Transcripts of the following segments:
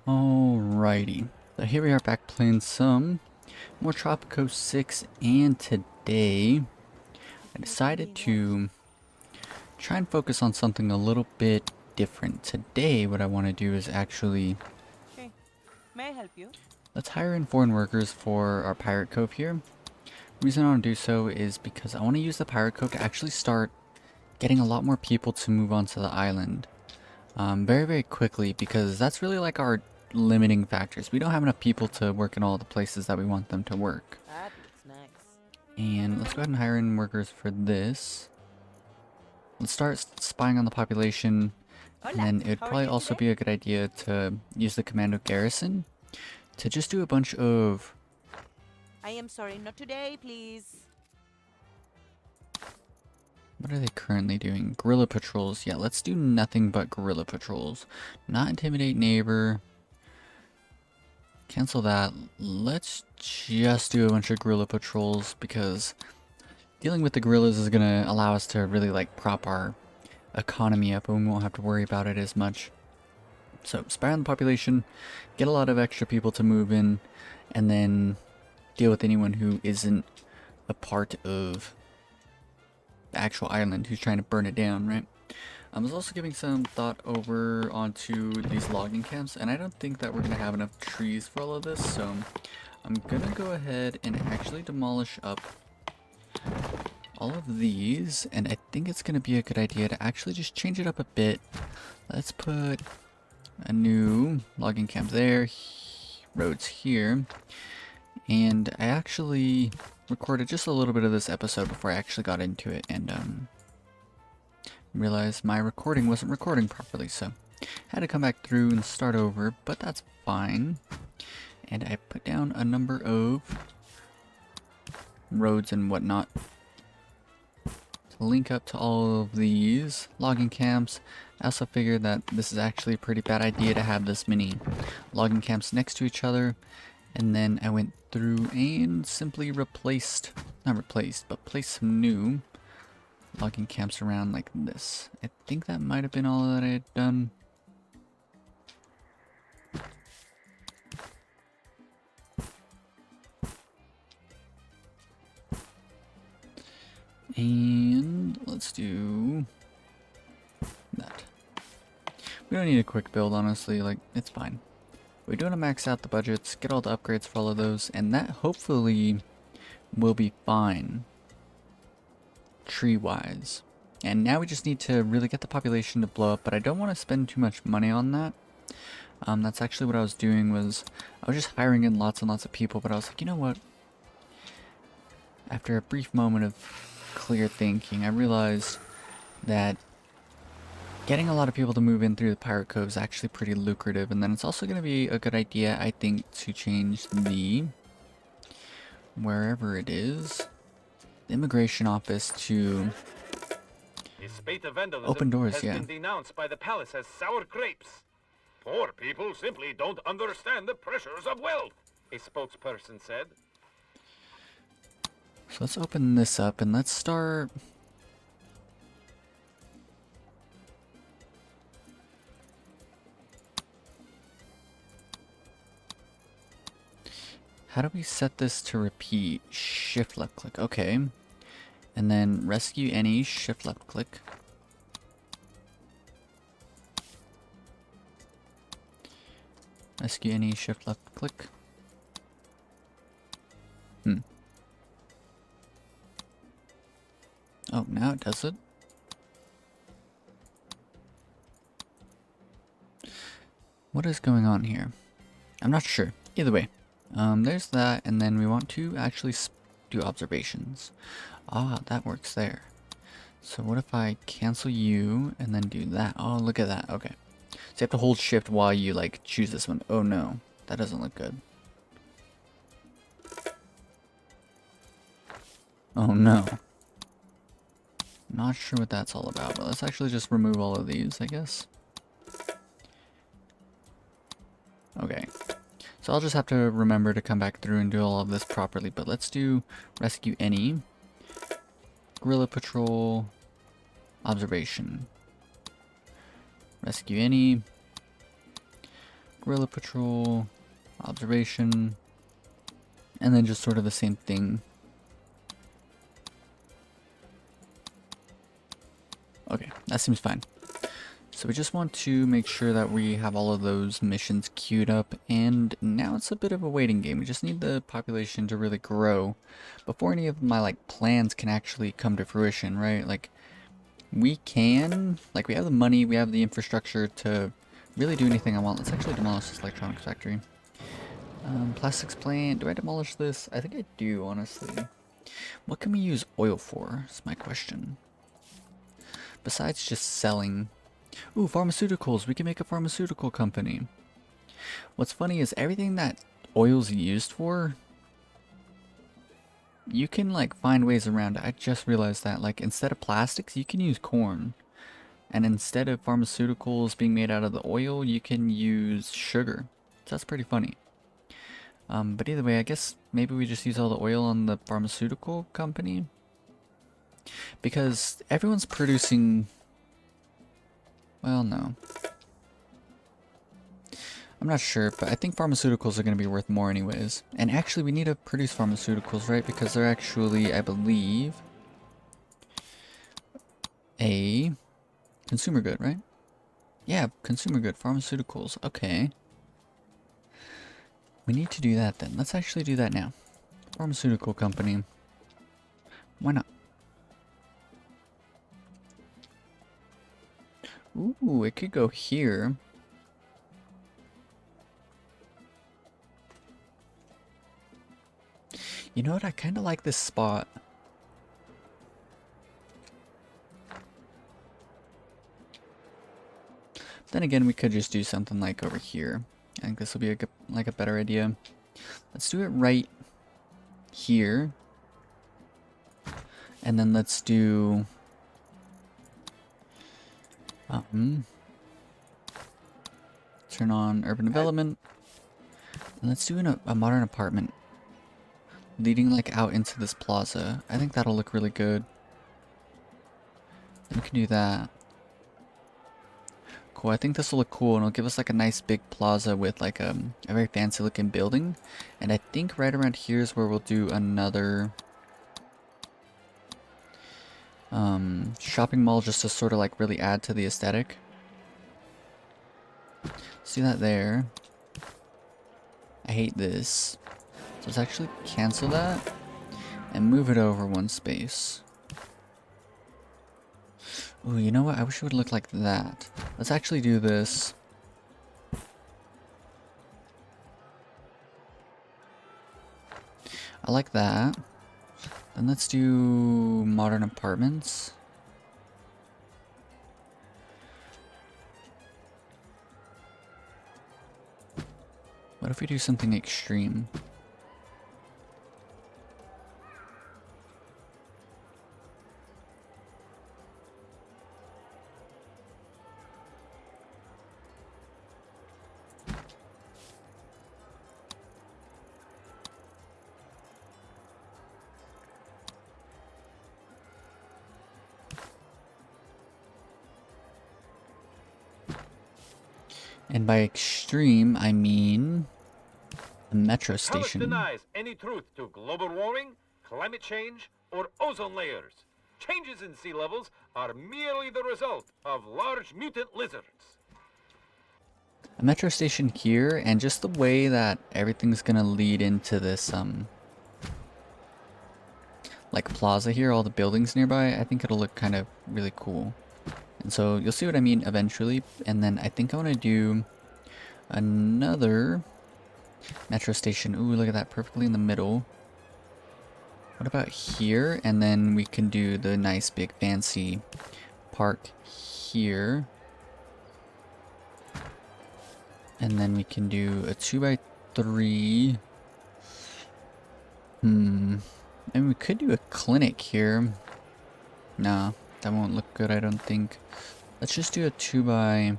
Alrighty. So here we are back playing some more Tropico 6, and today I decided to try and focus on something a little bit different. Today what I want to do is actually, Hey, may I help you? let's hire in foreign workers for our pirate cove here. Reason I want to do so is because I want to use the pirate cove to actually start getting a lot more people to move onto the island. Very quickly, because that's really like our limiting factors. We don't have enough people to work in all the places that we want them to work. That looks nice. And let's go ahead and hire in workers for this. Let's start spying on the population, and Hola, then it would how are probably you also today? be a good idea to use the commando garrison to just do a bunch of... I am sorry, not today, please. What are they currently doing? Guerrilla patrols. Yeah, let's do nothing but guerrilla patrols. Not intimidate neighbor. Cancel that. Let's just do a bunch of guerrilla patrols, because dealing with the guerrillas is going to allow us to really like prop our economy up, and we won't have to worry about it as much. So spy on the population, get a lot of extra people to move in, and then deal with anyone who isn't a part of the actual island who's trying to burn it down, right? I was also giving some thought over onto these logging camps, and I don't think that we're going to have enough trees for all of this, so I'm going to go ahead and actually demolish up all of these, and I think it's going to be a good idea to actually just change it up a bit. Let's put a new logging camp there, roads here, and I actually recorded just a little bit of this episode before I actually got into it, and realized my recording wasn't recording properly, so had to come back through and start over, but that's fine. And I put down a number of roads and whatnot to link up to all of these logging camps. I also figured that this is actually a pretty bad idea to have this many logging camps next to each other. And then I went through and simply replaced, not replaced, but placed some new logging camps around like this. I think that might have been all that I had done. And let's do that. We don't need a quick build, honestly, like, it's fine. We do want to max out the budgets, get all the upgrades for all of those, and that hopefully will be fine, tree-wise. And now we just need to really get the population to blow up, but I don't want to spend too much money on that. That's actually what I was doing, was I was just hiring in lots and lots of people, but I was like, you know what? After a brief moment of clear thinking, I realized that getting a lot of people to move in through the Pirate Cove is actually pretty lucrative, and then it's also going to be a good idea, I think, to change the, wherever it is, the immigration office to His spate of vandalism open doors, has yeah. been denounced by the palace as sour grapes. Poor people simply don't understand the pressures of wealth, a spokesperson said. So let's open this up and let's start. How do we set this to repeat? Shift left click, okay. And then rescue any, shift left click. Rescue any, shift left click. Oh, now it does it. What is going on here? I'm not sure. Either way, there's that, and then we want to actually do observations. Ah, that works there. So what if I cancel you and then do that? Oh, look at that. Okay. So you have to hold shift while you like choose this one. Oh no, that doesn't look good. Oh no. Not sure what that's all about, but let's actually just remove all of these, I guess. Okay. So I'll just have to remember to come back through and do all of this properly, but let's do rescue any, guerrilla patrol, observation, rescue any, Guerrilla patrol, observation, and then just sort of the same thing. Okay, that seems fine. So we just want to make sure that we have all of those missions queued up, and now it's a bit of a waiting game. We just need the population to really grow before any of my like plans can actually come to fruition, right? Like we can, like we have the money, we have the infrastructure to really do anything I want. Let's actually demolish this electronics factory. Plastics plant, do I demolish this? I think I do, honestly. What can we use oil for, is my question. Besides just selling. Ooh, pharmaceuticals. We can make a pharmaceutical company. What's funny is everything that oil's used for, you can like find ways around it. I just realized that like instead of plastics, you can use corn. And instead of pharmaceuticals being made out of the oil, you can use sugar. So that's pretty funny. But either way, I guess maybe we just use all the oil on the pharmaceutical company. Because everyone's producing... Well, no. I'm not sure, but I think pharmaceuticals are going to be worth more anyways. And actually, we need to produce pharmaceuticals, right? Because they're actually, I believe, a consumer good, right? Yeah, consumer good, pharmaceuticals. Okay. We need to do that then. Let's actually do that now. Pharmaceutical company. Why not? Ooh, it could go here. You know what? I kind of like this spot. Then again, we could just do something like over here. I think this will be a better idea. Let's do it right here. And then let's do... turn on urban development. And let's do a modern apartment. Leading like out into this plaza. I think that'll look really good. And we can do that. Cool, I think this will look cool and it'll give us like a nice big plaza with like a very fancy looking building. And I think right around here is where we'll do another shopping mall just to sort of like really add to the aesthetic. See that there. I hate this. So let's actually cancel that and move it over one space. Ooh, you know what? I wish it would look like that. Let's actually do this. I like that. Then let's do modern apartments. What if we do something extreme? And by extreme, I mean a metro Talent station. denies any truth to global warming, climate change, or ozone layers. Changes in sea levels are merely the result of large mutant lizards. A metro station here, and just the way that everything's gonna lead into this, like plaza here, all the buildings nearby, I think it'll look kind of really cool. And so you'll see what I mean eventually. And then I think I want to do another metro station. Ooh, look at that, perfectly in the middle. What about here? And then we can do the nice big fancy park here. And then we can do a 2x3. And we could do a clinic here. Nah, that won't look good, I don't think. Let's just do a 2x2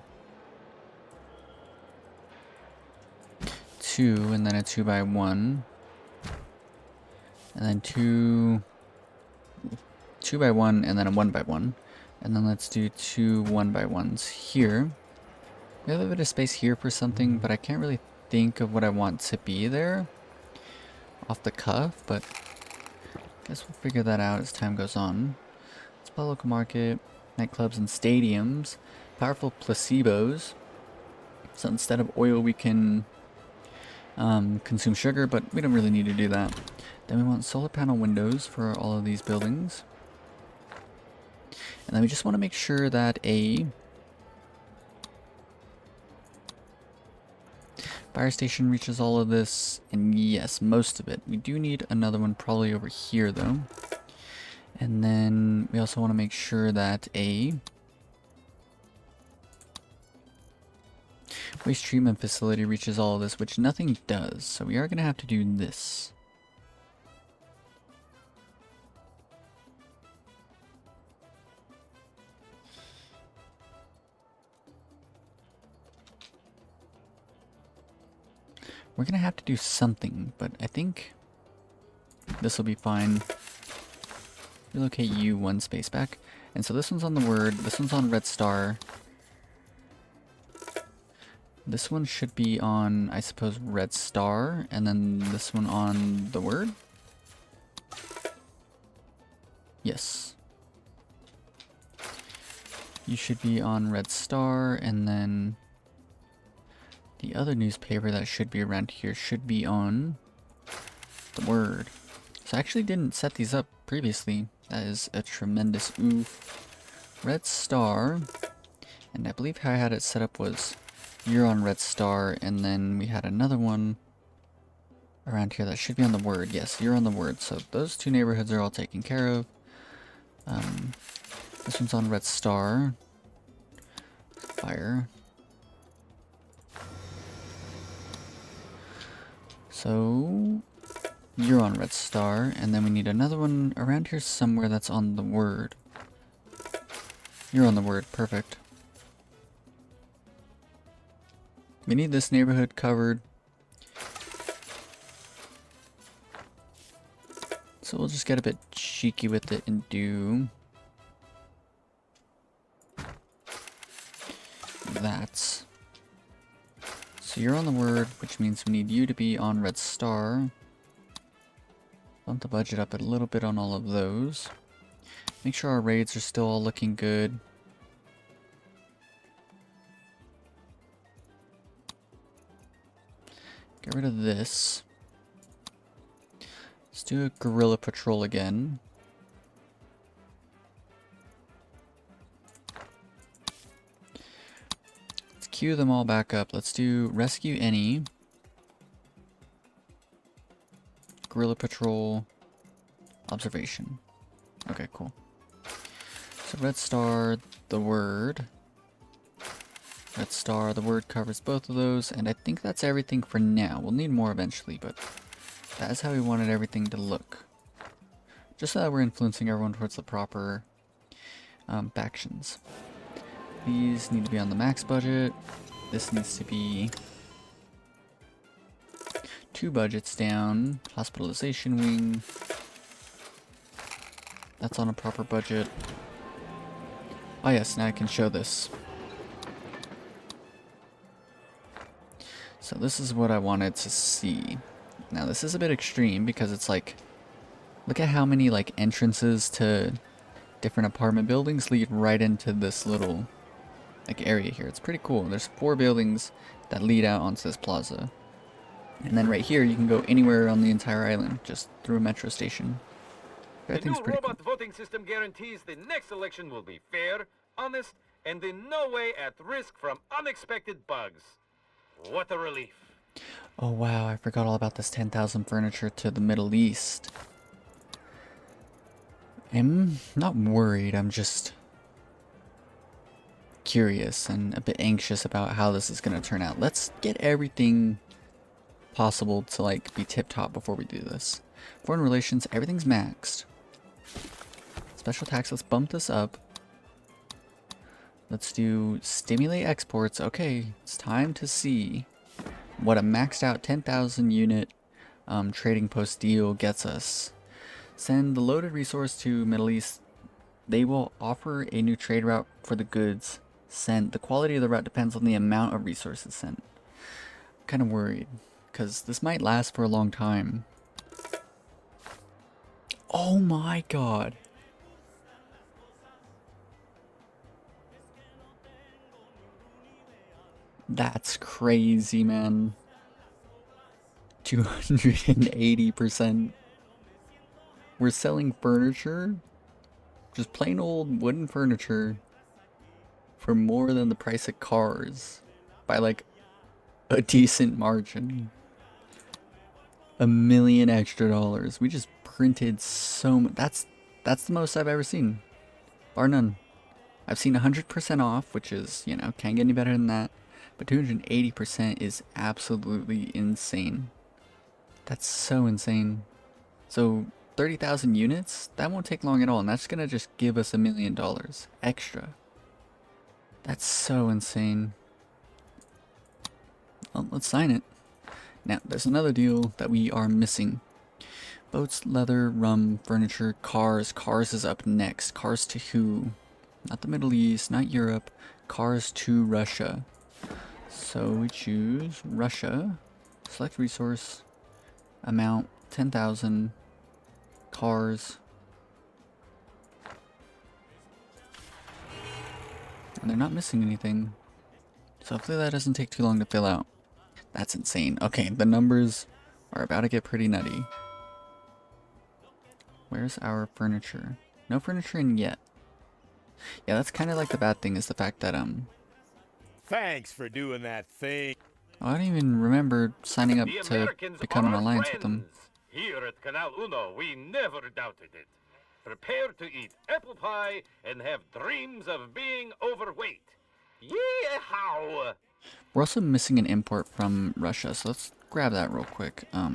and then a 2x1. And then 2x1 and then a 1x1. And then let's do two 1x1s here. We have a bit of space here for something, but I can't really think of what I want to be there off the cuff, but I guess we'll figure that out as time goes on. Spot local market, nightclubs and stadiums, powerful placebos. So instead of oil, we can consume sugar, but we don't really need to do that. Then we want solar panel windows for all of these buildings. And then we just want to make sure that a fire station reaches all of this, and yes, most of it. We do need another one probably over here though. And then we also want to make sure that a waste treatment facility reaches all of this, which nothing does. So we are going to have to do this. We're going to have to do something, but I think this will be fine. Relocate you one space back. And so this one's on the word, this one's on red star. This one should be on, I suppose, red star, and then this one on the word? Yes. You should be on red star, and then the other newspaper that should be around here should be on the word. So I actually didn't set these up previously. That is a tremendous oof. Red star, and I believe how I had it set up was you're on red star, and then we had another one around here that should be on the word. Yes, you're on the word. So those two neighborhoods are all taken care of. This one's on red star. Fire. So you're on red star, and then we need another one around here somewhere that's on the word. You're on the word, perfect. We need this neighborhood covered. So we'll just get a bit cheeky with it and do that. So you're on the word, which means we need you to be on red star. Bump the budget up a little bit on all of those. Make sure our raids are still all looking good. Get rid of this. Let's do a guerrilla patrol again. Let's queue them all back up. Let's do rescue any. Guerrilla patrol. Observation. Okay, cool. So red star, the word. Red star, the word covers both of those, and I think that's everything for now. We'll need more eventually, but that is how we wanted everything to look. Just so that we're influencing everyone towards the proper factions. These need to be on the max budget. This needs to be 2 budgets down. Hospitalization wing. That's on a proper budget. Oh yes, now I can show this. So this is what I wanted to see. Now this is a bit extreme because it's like, look at how many like entrances to different apartment buildings lead right into this little like area here. It's pretty cool. There's 4 buildings that lead out onto this plaza. And then right here you can go anywhere on the entire island just through a metro station. The new robot voting system guarantees the next election will be fair, honest, and in no way at risk from unexpected bugs. What a relief. Oh wow, I forgot all about this 10,000 furniture to the Middle East. I'm not worried, I'm just curious and a bit anxious about how this is going to turn out. Let's get everything possible to like be tip-top before we do this. Foreign relations, everything's maxed. Special tax, let's bump this up. Let's do stimulate exports. Okay, it's time to see what a maxed out 10,000 unit trading post deal gets us. Send the loaded resource to Middle East. They will offer a new trade route for the goods sent. The quality of the route depends on the amount of resources sent. I'm kind of worried, because this might last for a long time. Oh my god. That's crazy, man. 280%. We're selling furniture, just plain old wooden furniture, for more than the price of cars by like a decent margin. $1 million extra. We just printed so much. That's the most I've ever seen, bar none. I've seen 100% off, which is, you know, can't get any better than that. But 280% is absolutely insane. That's so insane. So 30,000 units, that won't take long at all, and that's gonna just give us $1 million extra. That's so insane. Well, let's sign it. Now, there's another deal that we are missing. Boats, leather, rum, furniture, cars. Cars is up next. Cars to who? Not the Middle East, not Europe. Cars to Russia. So we choose Russia. Select resource. Amount 10,000. Cars. And they're not missing anything. So hopefully that doesn't take too long to fill out. That's insane. Okay, the numbers are about to get pretty nutty. Where's our furniture? No furniture in yet. Yeah, that's kind of like the bad thing, is the fact that, Thanks for doing that thing. I don't even remember signing up The to Americans become an are our alliance with them. friends. Here at Canal Uno, we never doubted it. Prepare to eat apple pie and have dreams of being overweight. Yeehaw! We're also missing an import from Russia, so let's grab that real quick. I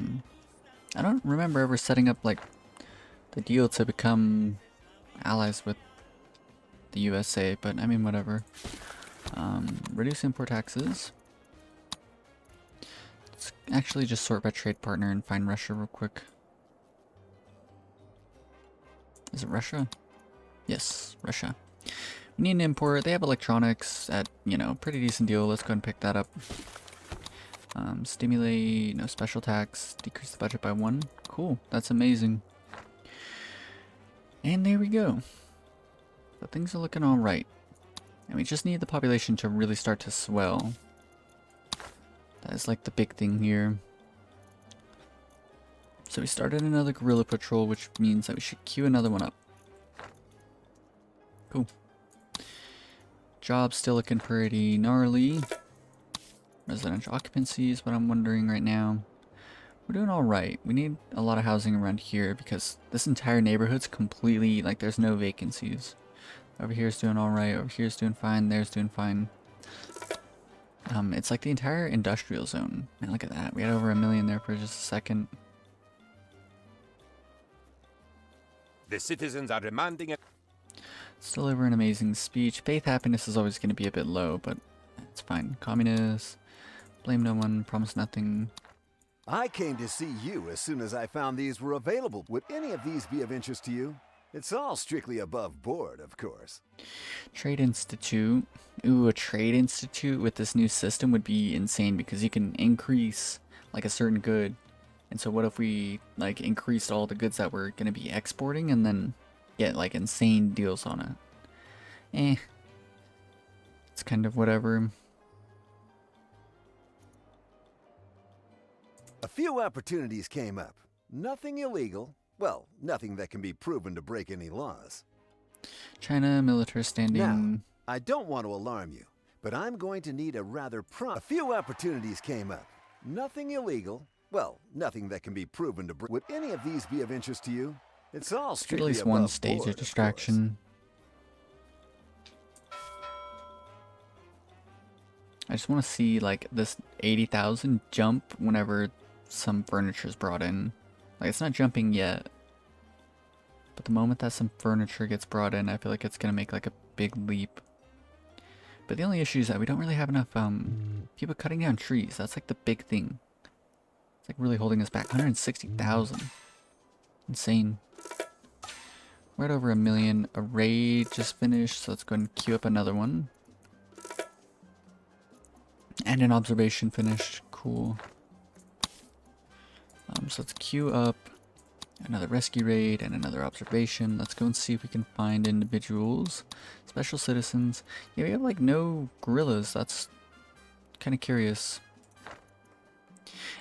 don't remember ever setting up, like, the deal to become allies with the USA, but I mean, whatever. Reduce import taxes. Let's actually just sort by trade partner and find Russia real quick. Is it Russia? Yes, Russia. We need an import. They have electronics at, you know, pretty decent deal. Let's go ahead and pick that up. Stimulate, no special tax, decrease the budget by 1. Cool, that's amazing. And there we go. So things are looking alright. And we just need the population to really start to swell. That is like the big thing here. So we started another guerrilla patrol, which means that we should queue another one up. Cool. Job's still looking pretty gnarly. Residential occupancy is what I'm wondering right now. We're doing alright. We need a lot of housing around here because this entire neighborhood's completely, like, there's no vacancies. Over here's doing alright, over here's doing fine, there's doing fine. It's like the entire industrial zone. Man, look at that. We had over 1 million there for just a second. The citizens are demanding it. Still over an amazing speech. Faith happiness is always going to be a bit low, but it's fine. Communist. Blame no one. Promise nothing. I came to see you as soon as I found these were available. Would any of these be of interest to you? It's all strictly above board, of course. Trade Institute. Ooh, a Trade Institute with this new system would be insane because you can increase like a certain good. And so what if we like increased all the goods that we're going to be exporting and then get like insane deals on it? It's kind of whatever. A few opportunities came up. Nothing illegal. Well, nothing that can be proven to break any laws. China, military standing. Now, I don't want to alarm you, but I'm going to need a rather prompt. A few opportunities came up. Nothing illegal. Well, nothing that can be proven to break. Would any of these be of interest to you? It's all At strictly least above one stage board, of distraction. I just want to see like this 80,000 jump whenever some furniture is brought in. Like it's not jumping yet, but the moment that some furniture gets brought in, I feel like it's gonna make like a big leap. But the only issue is that we don't really have enough people cutting down trees. That's like the big thing. It's like really holding us back. 160,000. Insane. We're at over 1 million. A raid just finished, so let's go ahead and queue up another one. And an observation finished. Cool. So let's queue up another rescue raid and another observation. Let's go and see if we can find individuals. Special citizens. Yeah, we have like no gorillas. That's kind of curious.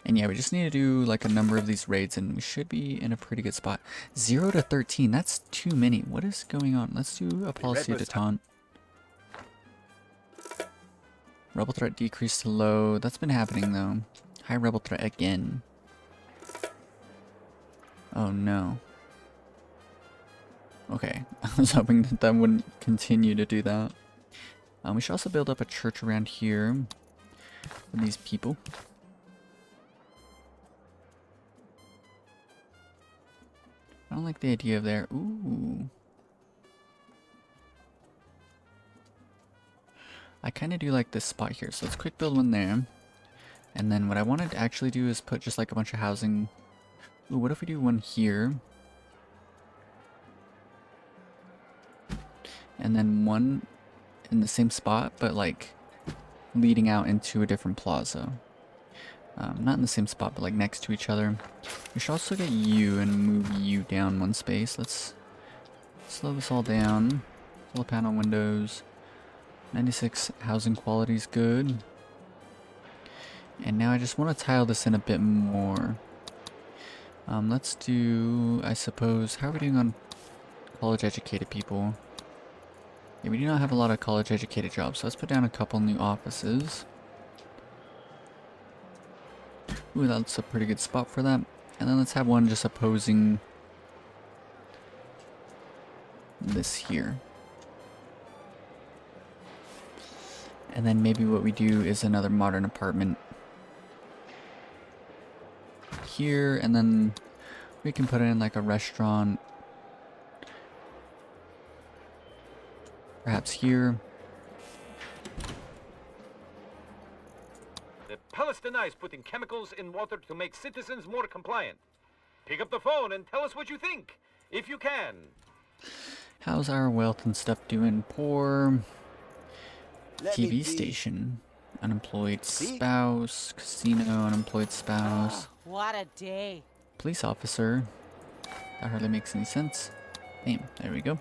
And yeah, we just need to do like a number of these raids and we should be in a pretty good spot. 0 to 13. That's too many. What is going on? Let's do a policy detente. Rebel threat decreased to low. That's been happening though. High rebel threat again. Oh no. Okay, I was hoping that that wouldn't continue to do that. We should also build up a church around here for these people. I don't like the idea of there. Ooh. I kind of do like this spot here, so let's quick build one there. And then what I wanted to actually do is put just like a bunch of housing. Ooh, what if we do one here? And then one in the same spot, but like leading out into a different plaza. Not in the same spot, but like next to each other. We should also get you and move you down one space. Let's slow this all down. Full panel windows. 96 housing quality is good. And now I just want to tile this in a bit more. Let's do, I suppose, how are we doing on college educated people? Yeah, we do not have a lot of college educated jobs, so let's put down a couple new offices. Ooh, that's a pretty good spot for that. And then let's have one just opposing this here. And then maybe what we do is another modern apartment here, and then we can put in like a restaurant perhaps here. The Palestinians putting chemicals in water to make citizens more compliant. Pick up the phone and tell us what you think, if you can. How's our wealth and stuff doing? Poor. TV station. Unemployed spouse. Casino. Unemployed spouse. What a day. Police officer. That hardly makes any sense. Bam. There we go.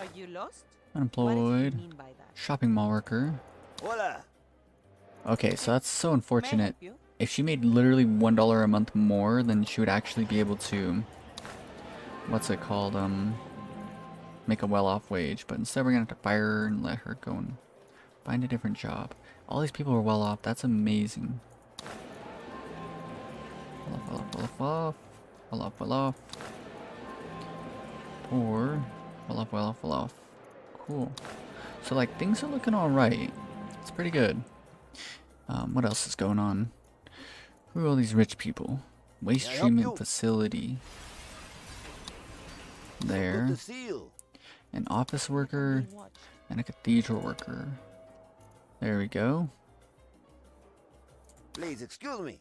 Are you lost? Unemployed. What did you mean by that? Shopping mall worker. Hola. Okay, so that's so May I unfortunate. help you? If she made literally $1 a month more, then she would actually be able to, what's it called, make a well-off wage. But instead we're gonna have to fire her and let her go and find a different job. All these people are well off. That's amazing. Well off. Poor. Well off. Cool. So like things are looking alright. It's pretty good. What else is going on? Who are all these rich people? Waste Can I help treatment you? facility. There. Put the seal. An office worker What? and a cathedral worker. There we go. Please excuse me.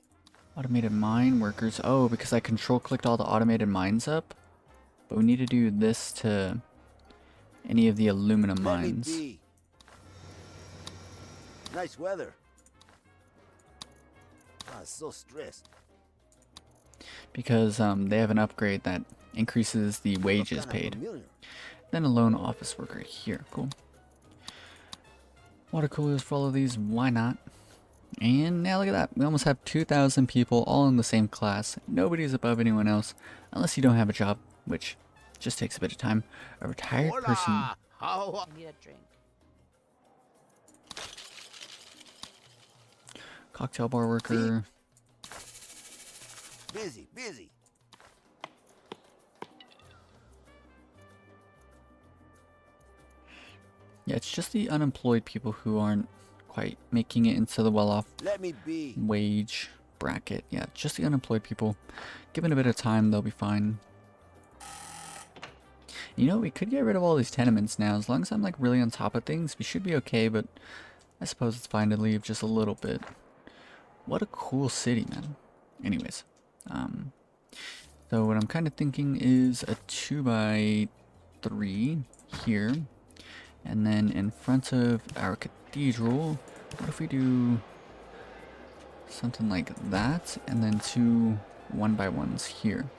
Automated mine workers. Oh, because I control clicked all the automated mines up. But we need to do this to any of the aluminum Let me mines. be. Nice weather. Ah, so stressed. Because they have an upgrade that increases the wages Kinda paid. familiar. Then a lone office worker here. Cool. Water coolers for all of these. Why not? And now look at that. We almost have 2,000 people all in the same class. Nobody's above anyone else. Unless you don't have a job, which just takes a bit of time. A retired person. Hola. How? I need a drink. Cocktail bar worker. Busy. Yeah, it's just the unemployed people who aren't quite making it into the well-off Let me be. wage bracket. Yeah, just the unemployed people. Given a bit of time, they'll be fine. You know, we could get rid of all these tenements now. As long as I'm like really on top of things, we should be okay, but I suppose it's fine to leave just a little bit. What a cool city, man. Anyways, so what I'm kind of thinking is a 2x3 here. And then in front of our cathedral, what if we do Something like that, and then 2 1x1s here.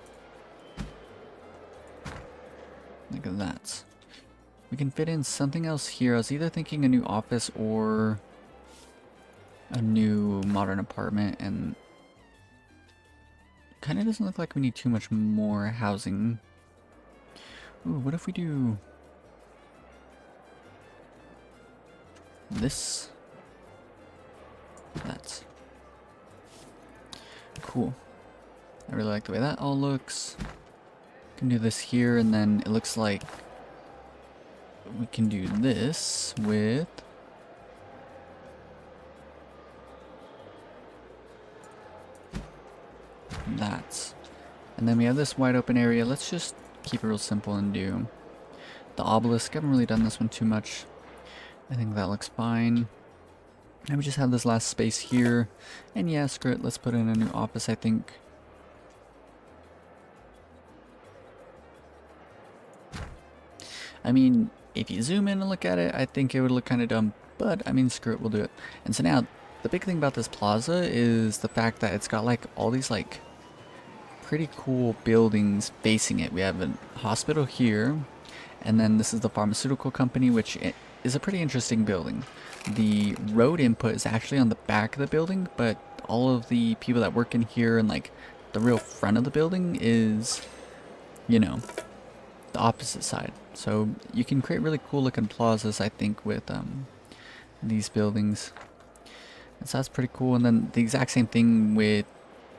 Like that. We can fit in something else here. I was either thinking a new office or a new modern apartment, and kind of doesn't look like we need too much more housing. Ooh, what if we do this? That. Cool. I really like the way that all looks. Can do this here, and then it looks like we can do this with that. And then we have this wide open area. Let's just keep it real simple and do the obelisk. I haven't really done this one too much. I think that looks fine. And we just have this last space here. And yeah, screw it. Let's put in a new office, I think. I mean, if you zoom in and look at it, I think it would look kind of dumb. But, I mean, screw it. We'll do it. And so now, the big thing about this plaza is the fact that it's got, like, all these, like, pretty cool buildings facing it. We have a hospital here. And then this is the pharmaceutical company, which is a pretty interesting building. The road input is actually on the back of the building, but all of the people that work in here and like the real front of the building is, you know, the opposite side. So you can create really cool looking plazas, I think, with these buildings. And so that's pretty cool. And then the exact same thing with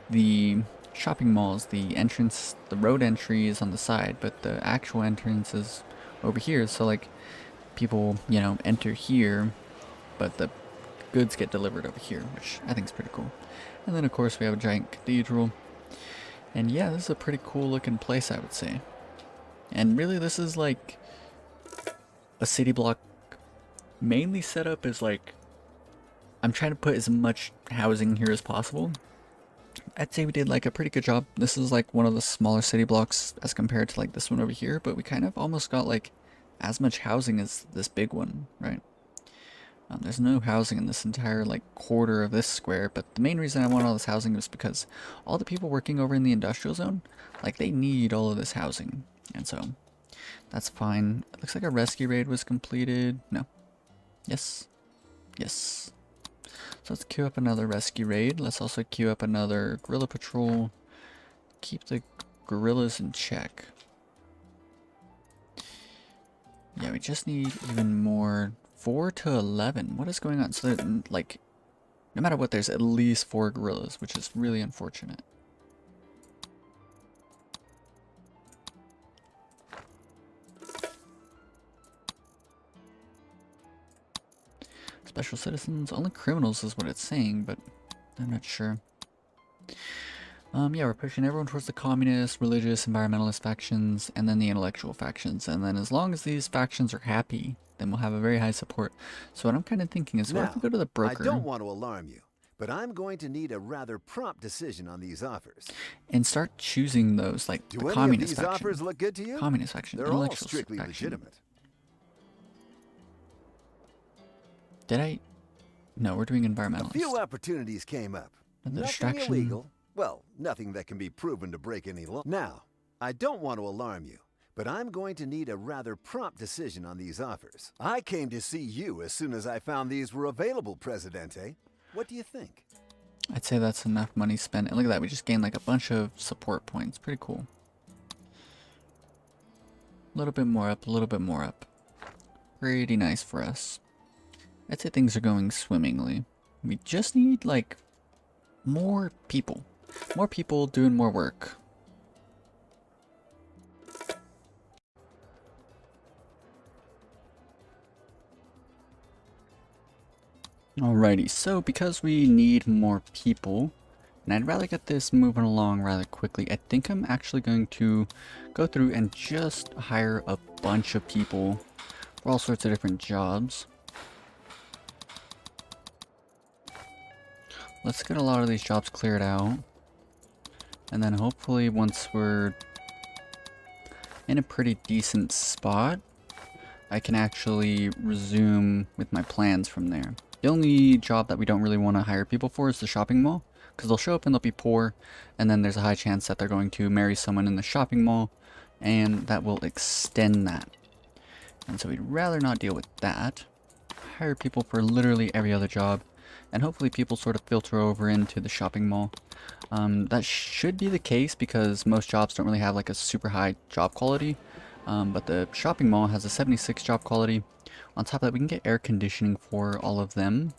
the shopping malls. The entrance, the road entry is on the side, but the actual entrance is over here. So like people, you know, enter here, but the goods get delivered over here, which I think is pretty cool. And then of course we have a giant cathedral. And yeah, this is a pretty cool looking place, I would say. And really this is like a city block mainly set up as like, I'm trying to put as much housing here as possible. I'd say we did like a pretty good job. This is like one of the smaller city blocks as compared to like this one over here, but we kind of almost got like as much housing as this big one, right? There's no housing in this entire like quarter of this square, but the main reason I want all this housing is because all the people working over in the industrial zone, like they need all of this housing, and so that's fine. It looks like a rescue raid was completed. No. Yes. Yes. So let's queue up another rescue raid. Let's also queue up another guerrilla patrol. Keep the guerrillas in check. Yeah, we just need even more. 4 to 11. What is going on? So that, like, no matter what, there's at least 4 guerrillas, which is really unfortunate. Special citizens, only criminals is what it's saying, but I'm not sure. Yeah, we're pushing everyone towards the communist, religious, environmentalist factions, and then the intellectual factions. And then as long as these factions are happy, then we'll have a very high support. So what I'm kind of thinking is, what if we go to the broker? I don't want to alarm you, but I'm going to need a rather prompt decision on these offers. And start choosing those, like Do the any communist of these faction. offers look good to you? Communist faction, They're all intellectual strictly faction. legitimate. Did I? No, we're doing environmentalist. A few opportunities came up. And the Nothing distraction. illegal. Well, nothing that can be proven to break any law. Now, I don't want to alarm you, but I'm going to need a rather prompt decision on these offers. I came to see you as soon as I found these were available, Presidente. What do you think? I'd say that's enough money spent. And look at that, we just gained like a bunch of support points. Pretty cool. A little bit more up, a little bit more up. Pretty nice for us. I'd say things are going swimmingly. We just need like more people. More people doing more work. Alrighty, so because we need more people, and I'd rather get this moving along rather quickly, I think I'm actually going to go through and just hire a bunch of people for all sorts of different jobs. Let's get a lot of these jobs cleared out. And then hopefully once we're in a pretty decent spot, I can actually resume with my plans from there. The only job that we don't really want to hire people for is the shopping mall, because they'll show up and they'll be poor, and then there's a high chance that they're going to marry someone in the shopping mall, and that will extend that. And so we'd rather not deal with that. Hire people for literally every other job, and hopefully people sort of filter over into the shopping mall. That should be the case because most jobs don't really have like a super high job quality, but the shopping mall has a 76 job quality. On top of that, we can get air conditioning for all of them,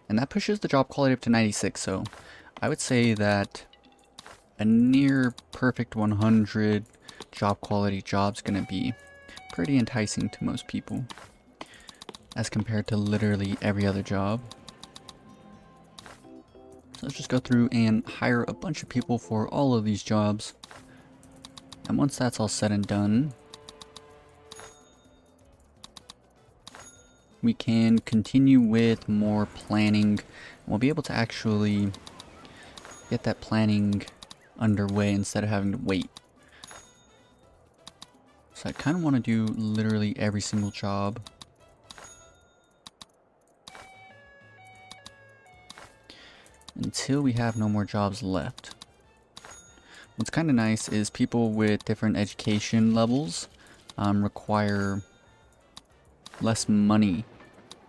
and that pushes the job quality up to 96. So I would say that a near perfect 100 job quality job's gonna be pretty enticing to most people as compared to literally every other job. So let's just go through and hire a bunch of people for all of these jobs. And once that's all said and done, we can continue with more planning. We'll be able to actually get that planning underway instead of having to wait. So I kind of want to do literally every single job. Until we have no more jobs left. What's kind of nice is people with different education levels require less money.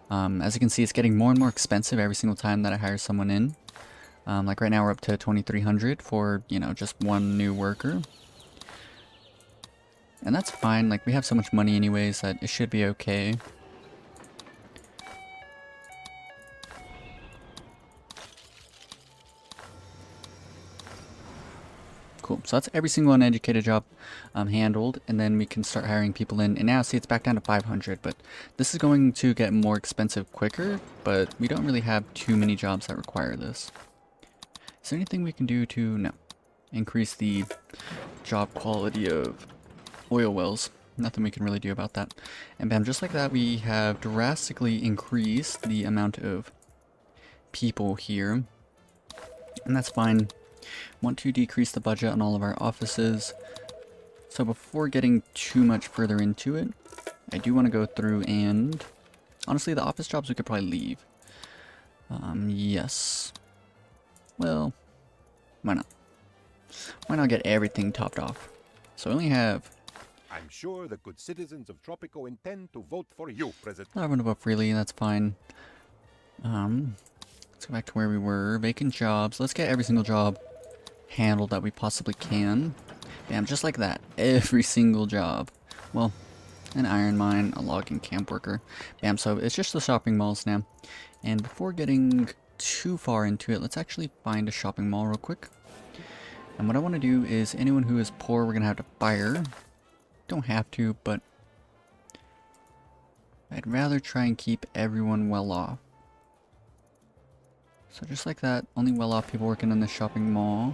As you can see, it's getting more and more expensive every single time that I hire someone in. Like right now we're up to 2,300 for, you know, just one new worker. And that's fine, like we have so much money anyways that it should be okay. Cool, so that's every single uneducated job handled, and then we can start hiring people in. And now see it's back down to 500, but this is going to get more expensive quicker, but we don't really have too many jobs that require this. Is there anything we can do to, no, increase the job quality of oil wells? Nothing we can really do about that. And bam, just like that, we have drastically increased the amount of people here, and that's fine. Want to decrease the budget on all of our offices. So before getting too much further into it, I do want to go through and honestly, the office jobs we could probably leave. Yes. Well, why not? Why not get everything topped off? So I only have... I'm sure the good citizens of Tropico intend to vote for you, President. I'll run about freely, that's fine. Let's go back to where we were. Vacant jobs. Let's get every single job handled that we possibly can. Bam, just like that. Every single job. Well, an iron mine, a logging camp worker. Bam, so it's just the shopping malls now. And before getting too far into it, let's actually find a shopping mall real quick. And what I want to do is anyone who is poor, we're going to have to fire. Don't have to, but I'd rather try and keep everyone well off. So just like that, only well off people working in the shopping mall.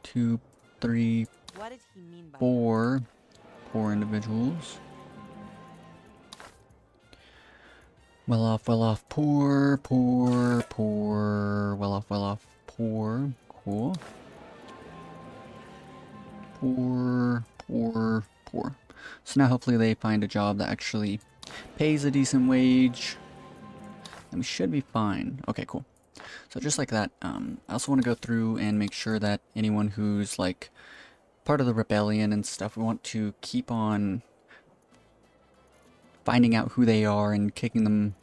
2, 3, What did he mean by 4 poor individuals. Well off, poor, poor, poor, well off, poor, cool. Poor, poor, poor. So now hopefully they find a job that actually pays a decent wage. And we should be fine. Okay, cool. So just like that, I also want to go through and make sure that anyone who's like part of the rebellion and stuff, we want to keep on finding out who they are and kicking them,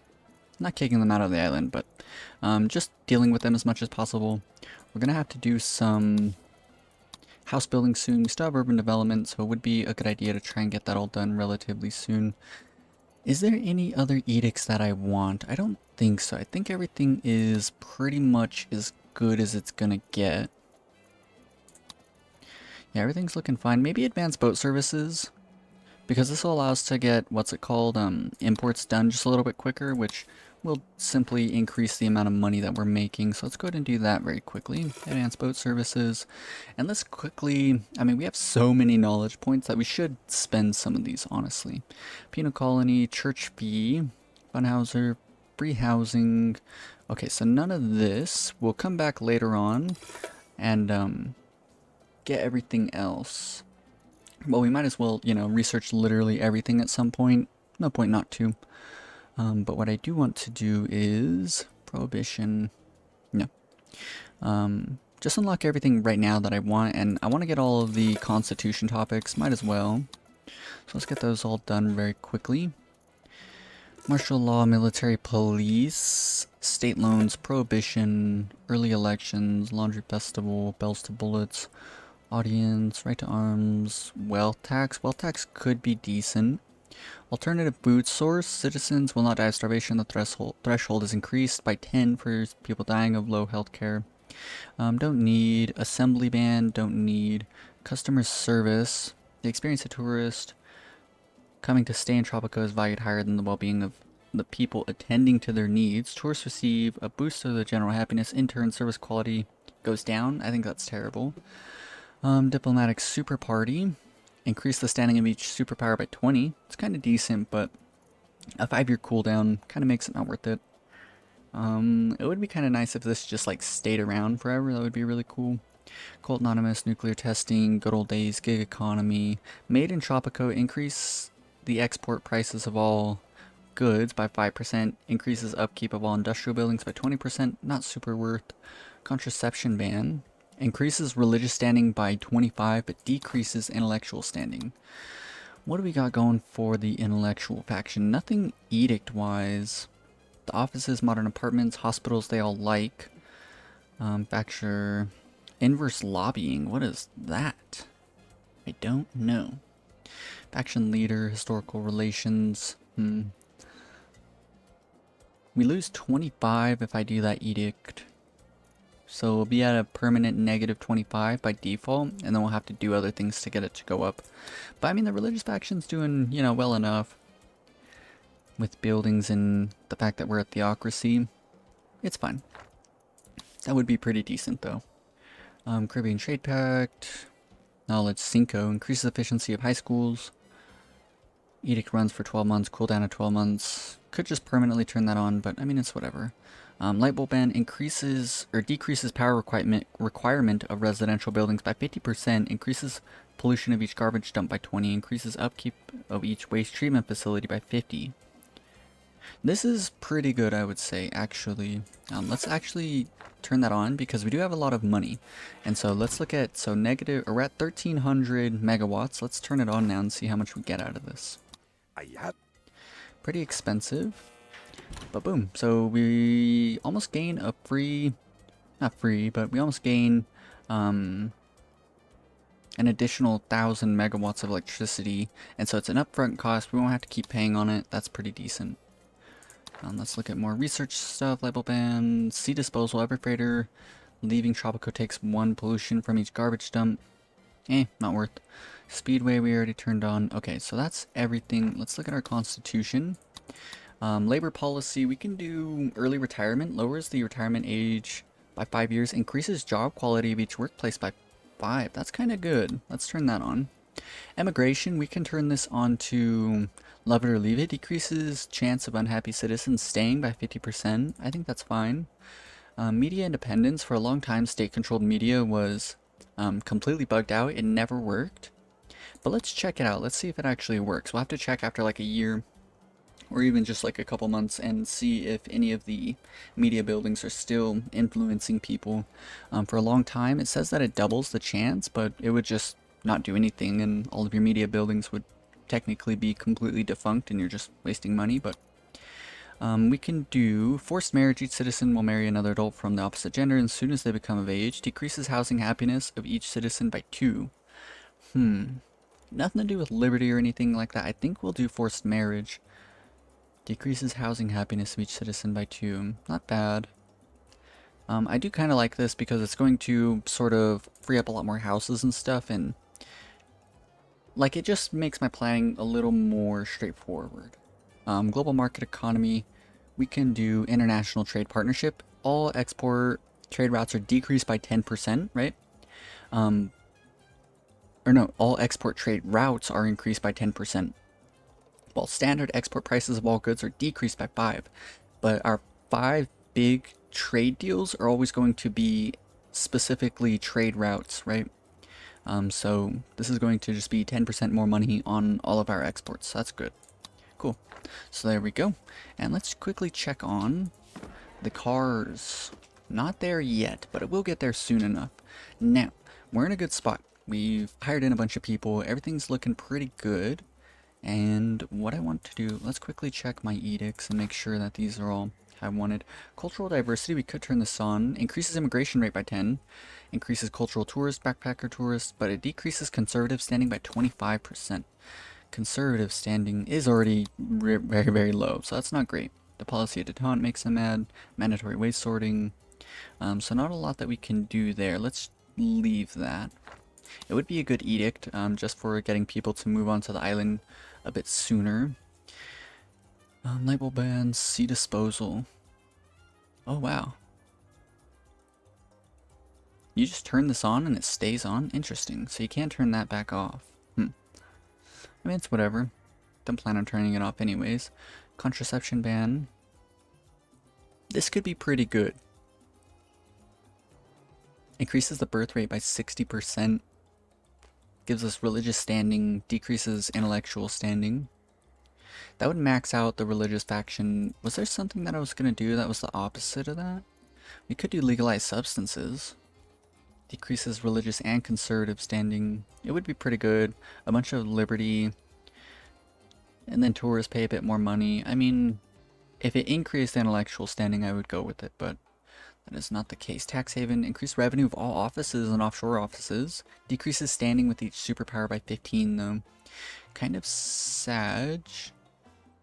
not kicking them out of the island, but just dealing with them as much as possible. We're going to have to do some house building soon. We still have urban development, so it would be a good idea to try and get that all done relatively soon. Is there any other edicts that I want? I don't think so. I think everything is pretty much as good as it's gonna get. Yeah, everything's looking fine. Maybe advanced boat services, because this will allow us to get, what's it called, imports done just a little bit quicker, which will simply increase the amount of money that we're making. So let's go ahead and do that very quickly. Advanced boat services. And let's quickly, I mean, we have so many knowledge points that we should spend some of these, honestly. Penal colony, church fee, funhouser, free housing. Okay, so none of this. We'll come back later on and get everything else. Well, we might as well, you know, research literally everything at some point. No point not to. But what I do want to do is prohibition. No. Just unlock everything right now that I want, and I want to get all of the constitution topics. Might as well. So let's get those all done very quickly. Martial law, military police, state loans, prohibition, early elections, laundry festival, bells to bullets, audience, right to arms, wealth tax. Wealth tax could be decent. Alternative food source, citizens will not die of starvation. The threshold is increased by 10 for people dying of low health care. Don't need assembly ban, don't need customer service. The experience of tourist coming to stay in Tropico is valued higher than the well-being of the people attending to their needs. Tourists receive a boost to their general happiness. In turn, service quality goes down. I think that's terrible. Diplomatic super party. Increase the standing of each superpower by 20. It's kind of decent, but a 5-year cooldown kind of makes it not worth it. It would be kind of nice if this just like stayed around forever. That would be really cool. Cold Anonymous, nuclear testing, good old days, gig economy. Made in Tropico, increase the export prices of all goods by 5%, increases upkeep of all industrial buildings by 20%, not super worth. Contraception ban, increases religious standing by 25, but decreases intellectual standing. What do we got going for the intellectual faction? Nothing edict-wise. The offices, modern apartments, hospitals, they all like. Facture, inverse lobbying, what is that? I don't know. Faction leader, historical relations. We lose 25 if I do that edict. So we'll be at a permanent negative 25 by default, and then we'll have to do other things to get it to go up. But I mean, the religious faction's doing, you know, well enough. With buildings and the fact that we're a theocracy, it's fine. That would be pretty decent though. Caribbean Trade Pact. Knowledge Cinco, increases efficiency of high schools. Edict runs for 12 months, cooldown of 12 months. Could just permanently turn that on, but I mean, it's whatever. Light bulb ban increases or decreases power requirement of residential buildings by 50%, increases pollution of each garbage dump by 20, increases upkeep of each waste treatment facility by 50. This is pretty good, I would say, actually. Let's actually turn that on because we do have a lot of money. And so let's look at, so negative, or we're at 1300 megawatts. Let's turn it on now and see how much we get out of this. Pretty expensive, but boom. So we almost gain a free, not free, but we almost gain an additional 1,000 megawatts of electricity. And so it's an upfront cost. We won't have to keep paying on it. That's pretty decent. Let's look at more research stuff. Label ban, sea disposal. Every freighter leaving Tropico takes 1 pollution from each garbage dump. Not worth. Speedway we already turned on. Okay, so that's everything. Let's look at our constitution. Labor policy, we can do early retirement. Lowers the retirement age by 5 years. Increases job quality of each workplace by 5. That's kind of good. Let's turn that on. Immigration, we can turn this on to love it or leave it. Decreases chance of unhappy citizens staying by 50%. I think that's fine. Media independence, for a long time state-controlled media was completely bugged out. It never worked. But let's check it out. Let's see if it actually works. We'll have to check after like a year or even just like a couple months and see if any of the media buildings are still influencing people. For a long time, it says that it doubles the chance, but it would just not do anything and all of your media buildings would technically be completely defunct and you're just wasting money. But we can do forced marriage. Each citizen will marry another adult from the opposite gender as soon as they become of age. Decreases housing happiness of each citizen by 2. Nothing to do with liberty or anything like that. I think we'll do forced marriage. Decreases housing happiness of each citizen by 2. Not bad. I do kind of like this because it's going to sort of free up a lot more houses and stuff, and like it just makes my planning a little more straightforward. Global market economy, we can do international trade partnership. All export trade routes are decreased by 10%, right? Or no, all export trade routes are increased by 10%. While standard export prices of all goods are decreased by 5. But our 5 big trade deals are always going to be specifically trade routes, right? So this is going to just be 10% more money on all of our exports. So that's good. Cool. So there we go. And let's quickly check on the cars. Not there yet, but it will get there soon enough. Now, we're in a good spot. We've hired in a bunch of people. Everything's looking pretty good. And what I want to do, let's quickly check my edicts and make sure that these are all I wanted. Cultural diversity, we could turn this on. Increases immigration rate by 10. Increases cultural tourist, backpacker tourist, but it decreases conservative standing by 25%. Conservative standing is already very, very low, so that's not great. The policy of detente makes them mad. Mandatory waste sorting. So not a lot that we can do there. Let's leave that. It would be a good edict, just for getting people to move onto the island a bit sooner. Label bans, sea disposal. Oh wow. You just turn this on and it stays on? Interesting. So you can't turn that back off. I mean, it's whatever. Don't plan on turning it off anyways. Contraception ban. This could be pretty good. Increases the birth rate by 60%. Gives us religious standing. Decreases intellectual standing. That would max out the religious faction. Was there something that I was going to do that was the opposite of that? We could do legalized substances. Decreases religious and conservative standing. It would be pretty good. A bunch of liberty. And then tourists pay a bit more money. I mean, if it increased intellectual standing, I would go with it, but that is not the case. Tax haven. Increased revenue of all offices and offshore offices. Decreases standing with each superpower by 15 though. Kind of sad.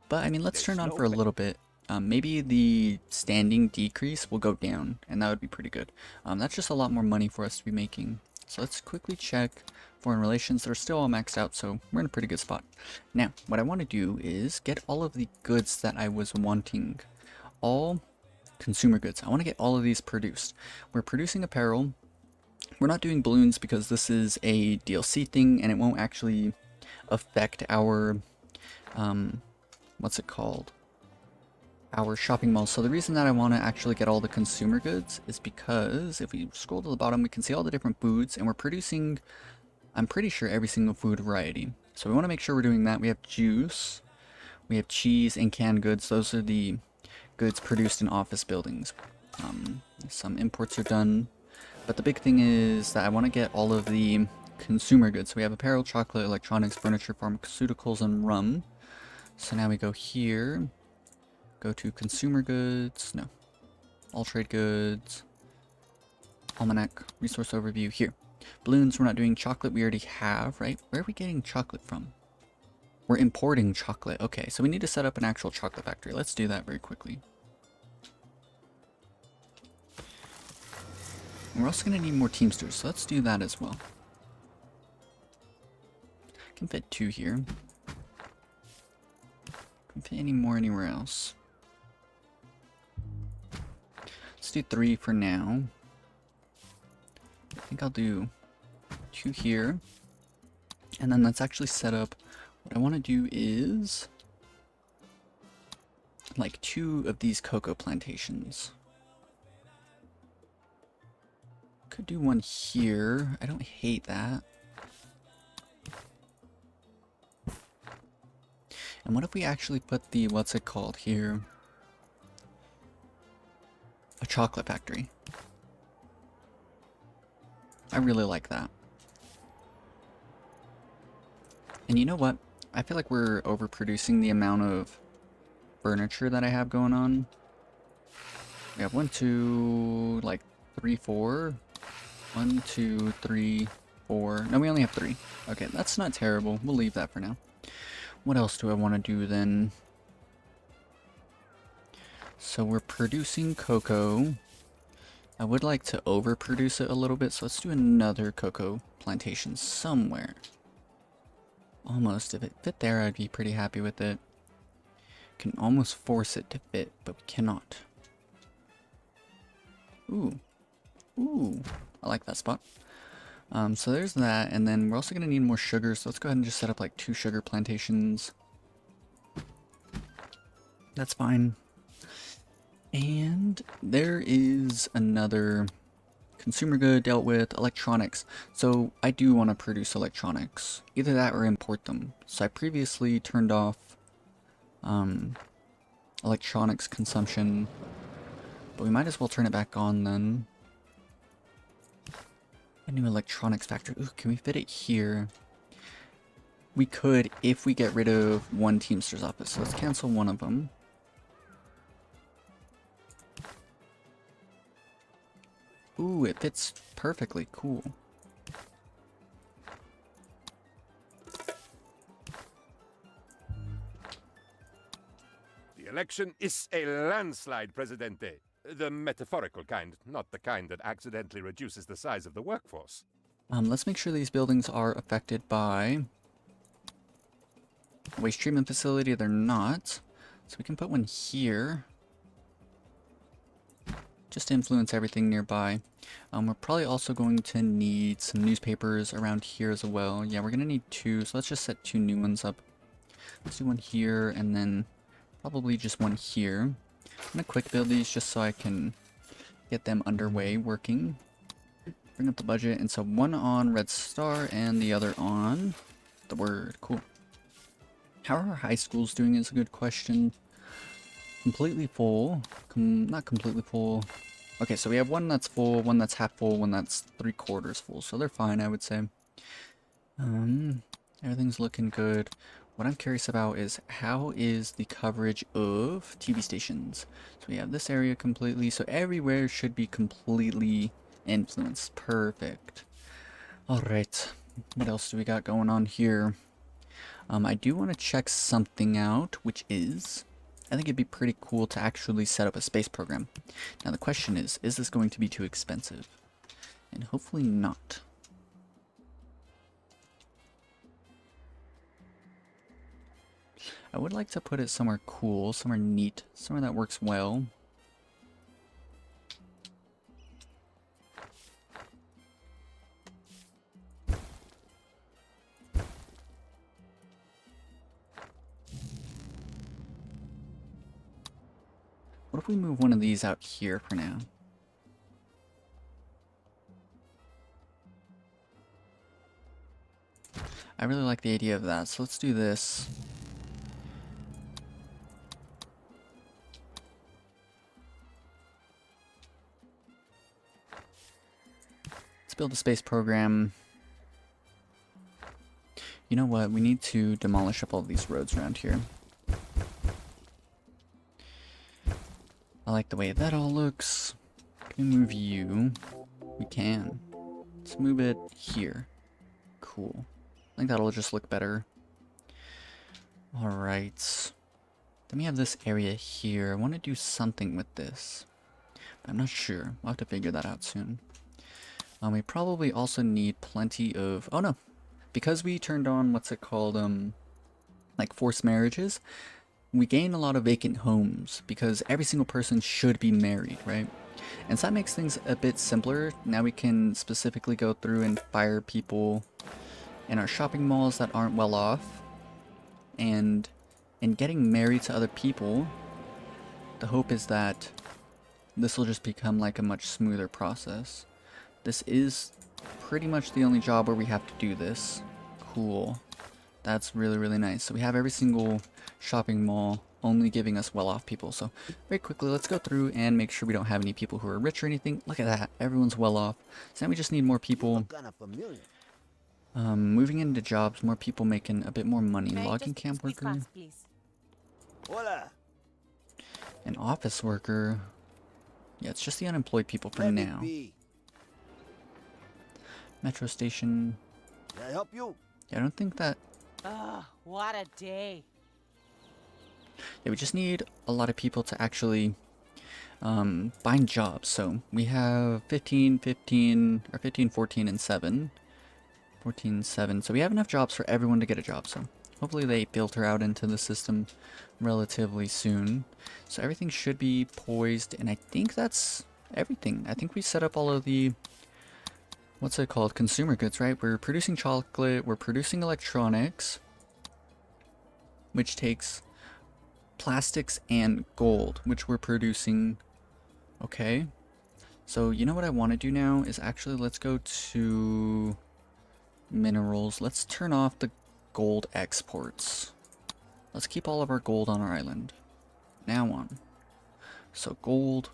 But I mean, let's turn on for a little bit. Maybe the standing decrease will go down, and that would be pretty good. That's just a lot more money for us to be making. So let's quickly check foreign relations. They're still all maxed out, so we're in a pretty good spot. Now, what I want to do is get all of the goods that I was wanting. All consumer goods. I want to get all of these produced. We're producing apparel. We're not doing balloons because this is a DLC thing, and it won't actually affect our, what's it called? Our shopping mall. So the reason that I want to actually get all the consumer goods is because if we scroll to the bottom, we can see all the different foods, and we're producing, I'm pretty sure, every single food variety. So we want to make sure we're doing that. We have juice, we have cheese, and canned goods. Those are the goods produced in office buildings. Some imports are done, but the big thing is that I want to get all of the consumer goods. So we have apparel, chocolate, electronics, furniture, pharmaceuticals, and rum. So now we go here. Go to consumer goods, no, all trade goods, almanac, resource overview, here. Balloons, we're not doing chocolate, we already have, right? Where are we getting chocolate from? We're importing chocolate, okay, so we need to set up an actual chocolate factory. Let's do that very quickly. And we're also going to need more teamsters, so let's do that as well. Can fit 2 here. Can fit any more anywhere else. Let's do 3 for now. I think I'll do 2 here. And then let's actually set up, what I want to do is like 2 of these cocoa plantations. Could do 1 here. I don't hate that. And what if we actually put the, what's it called here? A chocolate factory. I really like that. And you know what? I feel like we're overproducing the amount of furniture that I have going on. We have 1, 2, like 3, 4. 1, 2, 3, 4. No, we only have 3. Okay, that's not terrible. We'll leave that for now. What else do I want to do then? So we're producing cocoa. I would like to overproduce it a little bit, so let's do another cocoa plantation somewhere. Almost. If it fit there, I'd be pretty happy with it. Can almost force it to fit, but we cannot. Ooh. Ooh. I like that spot. So there's that, and then we're also going to need more sugar, so let's go ahead and just set up like 2 sugar plantations. That's fine. And there is another consumer good dealt with, electronics. So I do want to produce electronics. Either that or import them. So I previously turned off electronics consumption. But we might as well turn it back on then. A new electronics factory. Ooh, can we fit it here? We could if we get rid of one Teamster's office. So let's cancel one of them. Ooh, it fits perfectly. Cool. The election is a landslide, Presidente. The metaphorical kind, not the kind that accidentally reduces the size of the workforce. Let's make sure these buildings are affected by a waste treatment facility. They're not. So we can put one here. Just to influence everything nearby. We're probably also going to need some newspapers around here as well. Yeah, we're going to need 2, so let's just set 2 new ones up. Let's do one here, and then probably just one here. I'm going to quick build these just so I can get them underway working. Bring up the budget, and so one on Red Star and the other on the Word. Cool. How are our high schools doing is a good question. Completely full. Not completely full. Okay, so we have one that's full, one that's half full, one that's 3/4 full. So they're fine, I would say. Everything's looking good. What I'm curious about is how is the coverage of TV stations? So we have this area completely. So everywhere should be completely influenced. Perfect. Alright. What else do we got going on here? I do want to check something out, which is... I think it'd be pretty cool to actually set up a space program. Now the question is this going to be too expensive? And hopefully not. I would like to put it somewhere cool, somewhere neat, somewhere that works well. What if we move one of these out here for now? I really like the idea of that, so let's do this. Let's build a space program. You know what? We need to demolish up all these roads around here. I like the way that all looks. Can we move you? We can. Let's move it here. Cool. I think that'll just look better. Alright. Then we have this area here. I want to do something with this. But I'm not sure. We'll have to figure that out soon. We probably also need plenty of... Oh no! Because we turned on, what's it called, like forced marriages, we gain a lot of vacant homes because every single person should be married, right? And so that makes things a bit simpler. Now we can specifically go through and fire people in our shopping malls that aren't well off. And in getting married to other people, the hope is that this will just become like a much smoother process. This is pretty much the only job where we have to do this. Cool. That's really, really nice. So we have every single shopping mall only giving us well-off people. So very quickly, let's go through and make sure we don't have any people who are rich or anything. Look at that. Everyone's well-off. So now we just need more people. Moving into jobs, more people making a bit more money. Logging camp worker. An office worker. Yeah, it's just the unemployed people for now. Metro station. Can I help you? Yeah, I don't think that... Ugh, what a day. Yeah, we just need a lot of people to actually find jobs. So we have 15, 15, or 15, 14, and 7. 14, 7. So we have enough jobs for everyone to get a job. So hopefully they filter out into the system relatively soon. So everything should be poised, and I think that's everything. I think we set up all of the... What's it called? Consumer goods, right? We're producing chocolate, we're producing electronics, which takes plastics and gold, which we're producing. Okay. So you know what I want to do now is actually let's go to minerals. Let's turn off the gold exports. let's keep all of our gold on our island. Now on. So gold.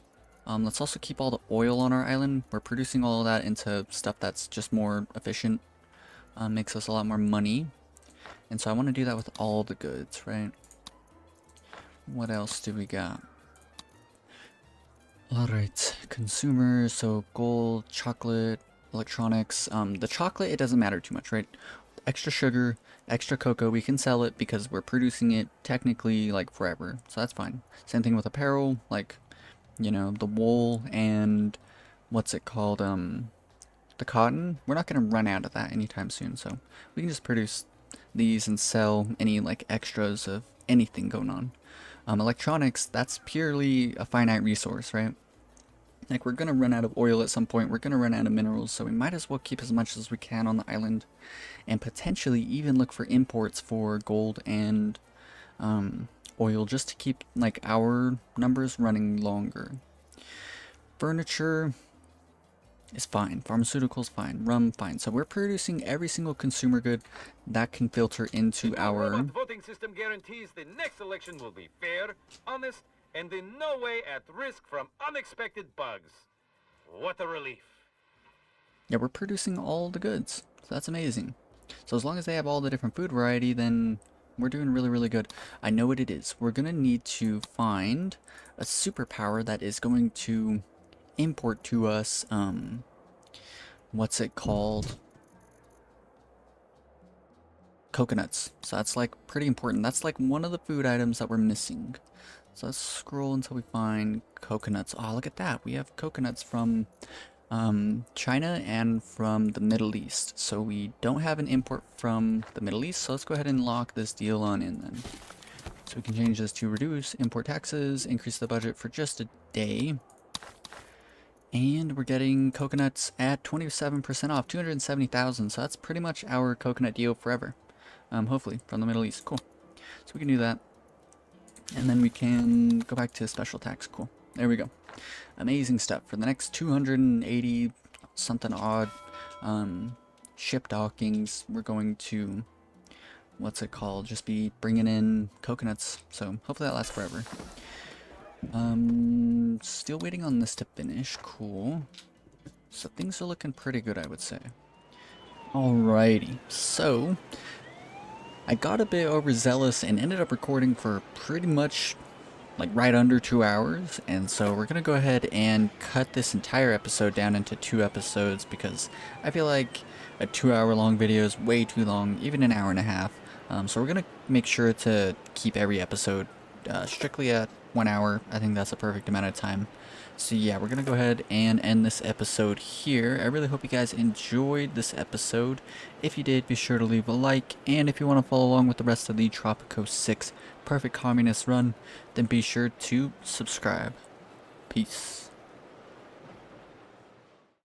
Let's also keep all the oil on our island. We're producing all of that into stuff that's just more efficient. Makes us a lot more money. And so I want to do that with all the goods, right? What else do we got? Alright, consumers, so gold, chocolate, electronics. The chocolate, it doesn't matter too much, right? Extra sugar, extra cocoa, we can sell it because we're producing it technically like forever, so that's fine. Same thing with apparel, like, you know, the wool and what's it called, the cotton. We're not going to run out of that anytime soon, so we can just produce these and sell any like extras of anything going on. Electronics, that's purely a finite resource, right? Like, we're gonna run out of oil at some point, we're gonna run out of minerals, so we might as well keep as much as we can on the island, and potentially even look for imports for gold and oil, just to keep like our numbers running longer. Furniture is fine, pharmaceuticals fine, rum fine, so we're producing every single consumer good that can filter into The our... robot voting system guarantees the next election will be fair, honest, and in no way at risk from unexpected bugs. What a relief. Yeah, we're producing all the goods, so that's amazing. So as long as they have all the different food variety, then we're doing really, really good. I know what it is. We're gonna need to find a superpower that is going to import to us, what's it called? Coconuts. So that's like pretty important. That's like one of the food items that we're missing. So let's scroll until we find coconuts. Oh, look at that. We have coconuts from China and from the Middle East. So we don't have an import from the Middle East. So let's go ahead and lock this deal on in then. So we can change this to reduce import taxes, increase the budget for just a day. And we're getting coconuts at 27% off, 270,000. So that's pretty much our coconut deal forever. Hopefully from the Middle East. Cool. So we can do that. And then we can go back to special tax. Cool. There we go. Amazing stuff. For the next 280 something odd ship dockings, we're going to, what's it called, just be bringing in coconuts. So hopefully that lasts forever. Still waiting on this to finish. Cool. So things are looking pretty good, I would say. Alrighty. So I got a bit overzealous and ended up recording for pretty much like right under 2 hours, and so we're gonna go ahead and cut this entire episode down into 2 episodes because I feel like a 2-hour long video is way too long, even an hour and a half. So we're gonna make sure to keep every episode strictly at 1 hour. I think that's a perfect amount of time. So yeah, we're gonna go ahead and end this episode here. I really hope you guys enjoyed this episode. If you did, be sure to leave a like, and if you want to follow along with the rest of the Tropico 6 Perfect Communist Run, then be sure to subscribe. Peace.